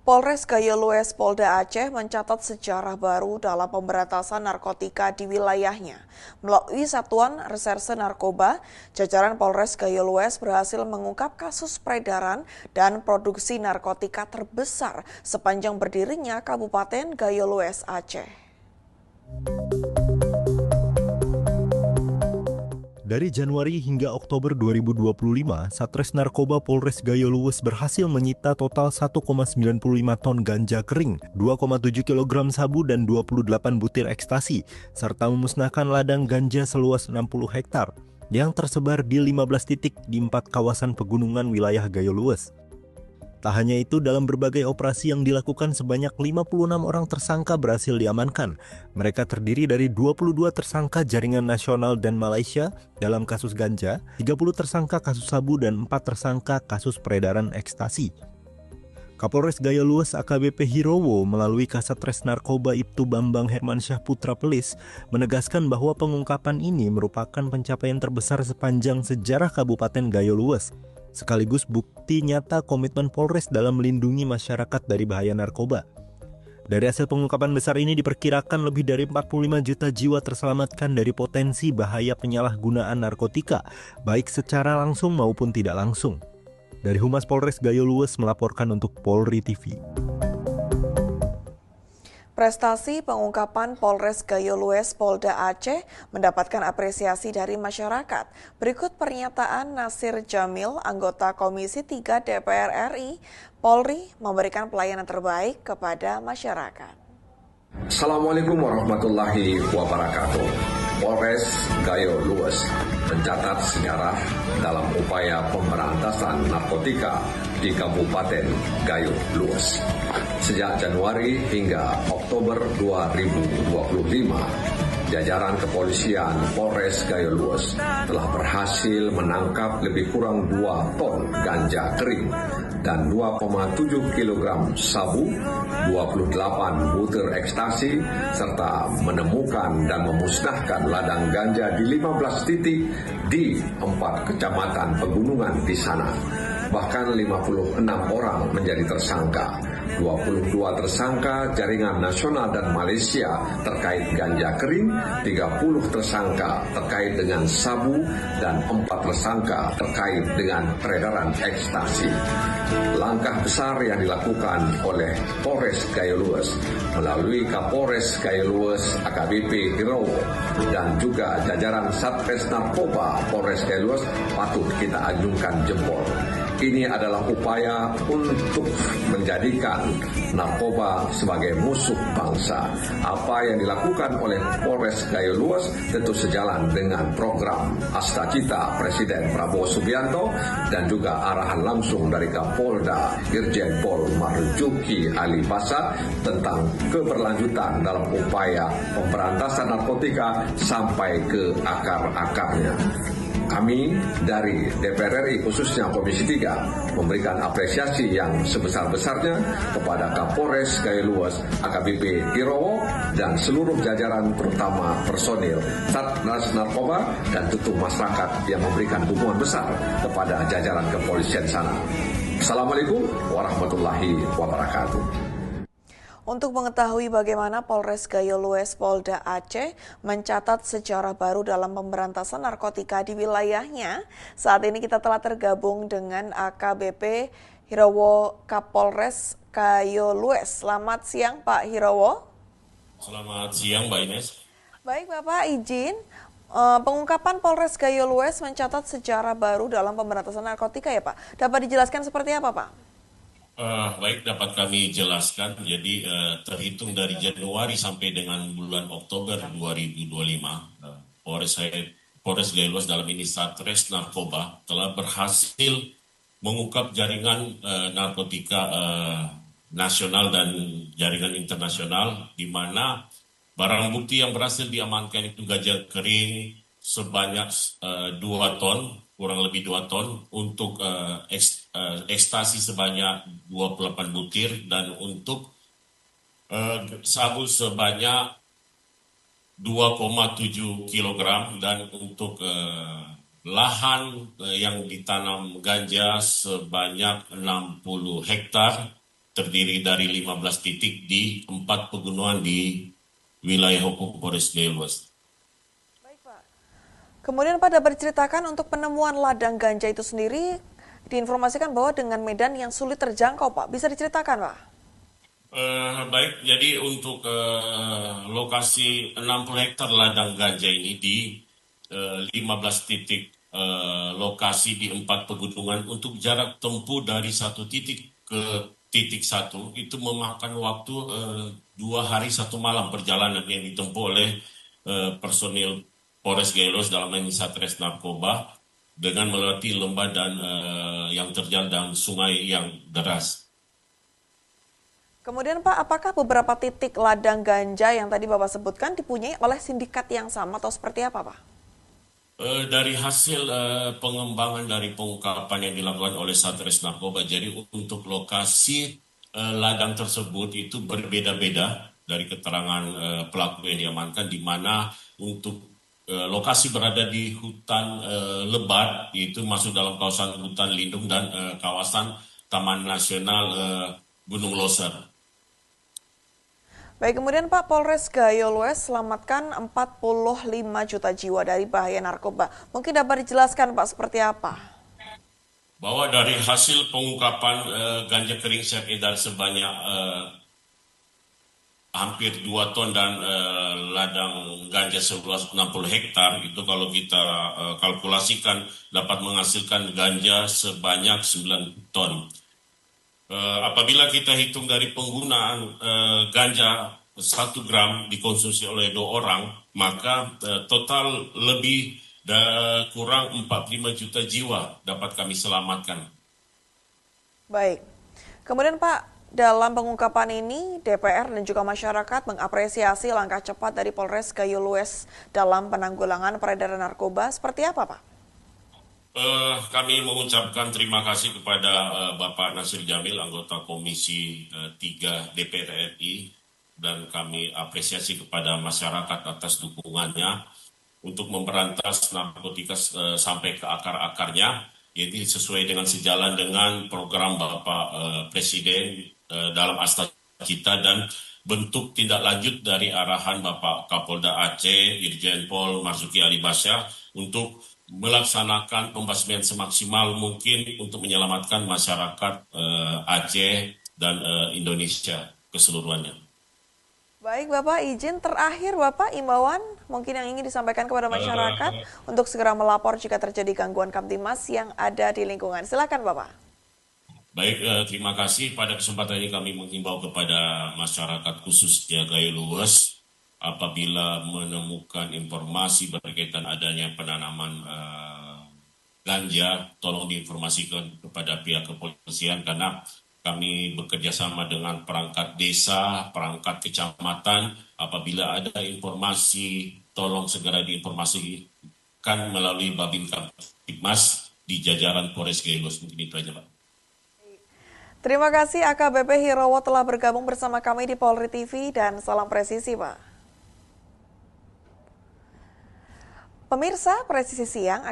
Polres Gayo Lues Polda Aceh mencatat sejarah baru dalam pemberantasan narkotika di wilayahnya. Melalui Satuan Reserse Narkoba, jajaran Polres Gayo Lues berhasil mengungkap kasus peredaran dan produksi narkotika terbesar sepanjang berdirinya Kabupaten Gayo Lues Aceh. Dari Januari hingga Oktober 2025, Satres Narkoba Polres Gayo Lues berhasil menyita total 1,95 ton ganja kering, 2,7 kg sabu dan 28 butir ekstasi, serta memusnahkan ladang ganja seluas 60 hektar yang tersebar di 15 titik di 4 kawasan pegunungan wilayah Gayo Lues. Tak hanya itu, dalam berbagai operasi yang dilakukan sebanyak 56 orang tersangka berhasil diamankan. Mereka terdiri dari 22 tersangka jaringan nasional dan Malaysia dalam kasus ganja, 30 tersangka kasus sabu dan 4 tersangka kasus peredaran ekstasi. Kapolres Gayo Lues AKBP Hirowo melalui Kasatres Narkoba Ibtu Bambang Hermansyah Putra Pelis menegaskan bahwa pengungkapan ini merupakan pencapaian terbesar sepanjang sejarah Kabupaten Gayo Lues, sekaligus bukti nyata komitmen Polres dalam melindungi masyarakat dari bahaya narkoba. Dari hasil pengungkapan besar ini diperkirakan lebih dari 45 juta jiwa terselamatkan dari potensi bahaya penyalahgunaan narkotika, baik secara langsung maupun tidak langsung. Dari Humas Polres Gayo Lues melaporkan untuk Polri TV. Prestasi pengungkapan Polres Gayo Lues Polda Aceh mendapatkan apresiasi dari masyarakat. Berikut pernyataan Nasir Jamil, anggota Komisi 3 DPR RI. Polri memberikan pelayanan terbaik kepada masyarakat. Assalamualaikum warahmatullahi wabarakatuh. Polres Gayo Lues mencatat sejarah dalam upaya pemberantasan narkotika di Kabupaten Gayo Lues. Sejak Januari hingga Oktober 2025, jajaran kepolisian Polres Gayo Lues telah berhasil menangkap lebih kurang 2 ton ganja kering dan 2,7 kg sabu, 28 butir ekstasi, serta menemukan dan memusnahkan ladang ganja di 15 titik di 4 kecamatan pegunungan di sana. Bahkan 56 orang menjadi tersangka, 22 tersangka jaringan nasional dan Malaysia terkait ganja kering, 30 tersangka terkait dengan sabu, dan 4 tersangka terkait dengan peredaran ekstasi. Langkah besar yang dilakukan oleh Polres Gayo Lues melalui Kapolres Gayo Lues AKBP Hirowo dan juga jajaran Satres Narkoba Polres Gayo Lues patut kita ajungkan jempol. Ini adalah upaya untuk menjadikan narkoba sebagai musuh bangsa. Apa yang dilakukan oleh Polres Gayo Lues tentu sejalan dengan program Astacita Presiden Prabowo Subianto dan juga arahan langsung dari Kapolda Irjen Pol Marzuki Ali Basa tentang keberlanjutan dalam upaya pemberantasan narkotika sampai ke akar-akarnya. Kami dari DPR RI khususnya Komisi 3 memberikan apresiasi yang sebesar-besarnya kepada Kapolres Gayo Lues AKBP Hirowo dan seluruh jajaran terutama personil Satgas Narkoba dan tentu masyarakat yang memberikan dukungan besar kepada jajaran kepolisian sana. Assalamualaikum warahmatullahi wabarakatuh. Untuk mengetahui bagaimana Polres Gayo Lues Polda Aceh mencatat sejarah baru dalam pemberantasan narkotika di wilayahnya, saat ini kita telah tergabung dengan AKBP Hirowo Kapolres Gayo Lues. Selamat siang Pak Hirowo. Selamat siang Mbak Ines. Baik Bapak, izin. Pengungkapan Polres Gayo Lues mencatat sejarah baru dalam pemberantasan narkotika ya Pak. Dapat dijelaskan seperti apa Pak? Baik, dapat kami jelaskan. Jadi terhitung dari Januari sampai dengan bulan Oktober 2025, Polres Gayo Lues dalam ini Satres Narkoba telah berhasil mengungkap jaringan narkotika nasional dan jaringan internasional, di mana barang bukti yang berhasil diamankan itu ganja kering sebanyak 2 ton, kurang lebih 2 ton, untuk ekstasi sebanyak 28 butir, dan untuk sabu sebanyak 2,7 kg, dan untuk lahan yang ditanam ganja sebanyak 60 hektar, terdiri dari 15 titik di 4 pegunungan di wilayah hukum Polres Gayo Luas. Baik, Pak. Kemudian Pak dapat diceritakan untuk penemuan ladang ganja itu sendiri, diinformasikan bahwa dengan medan yang sulit terjangkau, Pak. Bisa diceritakan, Pak? Baik, jadi untuk lokasi 60 hektar ladang ganja ini di 15 titik lokasi di 4 pegunungan untuk jarak tempuh dari satu titik ke titik satu itu memakan waktu 2 hari 1 malam perjalanan yang ditempuh oleh personil Polres Gayo Luas dalam ini Satres Narkoba dengan melewati lembah dan yang terjal dan sungai yang deras. Kemudian Pak, apakah beberapa titik ladang ganja yang tadi Bapak sebutkan dipunyai oleh sindikat yang sama atau seperti apa, Pak? Dari hasil pengembangan dari pengungkapan yang dilakukan oleh Satres Narkoba, jadi untuk lokasi ladang tersebut itu berbeda-beda dari keterangan pelaku yang diamankan, di mana untuk lokasi berada di hutan lebat, itu masuk dalam kawasan hutan lindung dan kawasan Taman Nasional Gunung Loser. Baik, kemudian Pak, Polres Gayo Luas selamatkan 45 juta jiwa dari bahaya narkoba. Mungkin dapat dijelaskan Pak seperti apa? Bahwa dari hasil pengungkapan ganja kering siap edar sebanyak hampir 2 ton dan ladang ganja seluas 60 hektar, itu kalau kita kalkulasikan dapat menghasilkan ganja sebanyak 9 ton. Apabila kita hitung dari penggunaan ganja 1 gram dikonsumsi oleh 2 orang, maka total lebih kurang 45 juta jiwa dapat kami selamatkan. Baik. Kemudian Pak, dalam pengungkapan ini DPR dan juga masyarakat mengapresiasi langkah cepat dari Polres Gayo Luas dalam penanggulangan peredaran narkoba. Seperti apa, Pak? Kami mengucapkan terima kasih kepada Bapak Nasir Jamil, anggota Komisi 3 DPR RI, dan kami apresiasi kepada masyarakat atas dukungannya untuk memberantas narkotika sampai ke akar-akarnya, yaitu sesuai dengan sejalan dengan program Bapak Presiden dalam Asta Cita dan bentuk tindak lanjut dari arahan Bapak Kapolda Aceh, Irjen Pol Marzuki Ali Basya untuk melaksanakan pembasmian semaksimal mungkin untuk menyelamatkan masyarakat Aceh dan Indonesia keseluruhannya. Baik Bapak, izin terakhir Bapak, imbauan mungkin yang ingin disampaikan kepada masyarakat untuk segera melapor jika terjadi gangguan Kamtimas yang ada di lingkungan. Silakan Bapak. Baik, terima kasih. Pada kesempatan ini kami menghimbau kepada masyarakat khususnya Gayo Luas, apabila menemukan informasi berkaitan adanya penanaman ganja, tolong diinformasikan kepada pihak kepolisian karena kami bekerja sama dengan perangkat desa, perangkat kecamatan. Apabila ada informasi, tolong segera diinformasikan melalui Babin Kamtibmas di jajaran Polres Gayo Luas. Mungkin itu aja, Pak. Terima kasih AKBP Hirowo telah bergabung bersama kami di Polri TV dan salam presisi, Pak. Pemirsa, Presisi Siang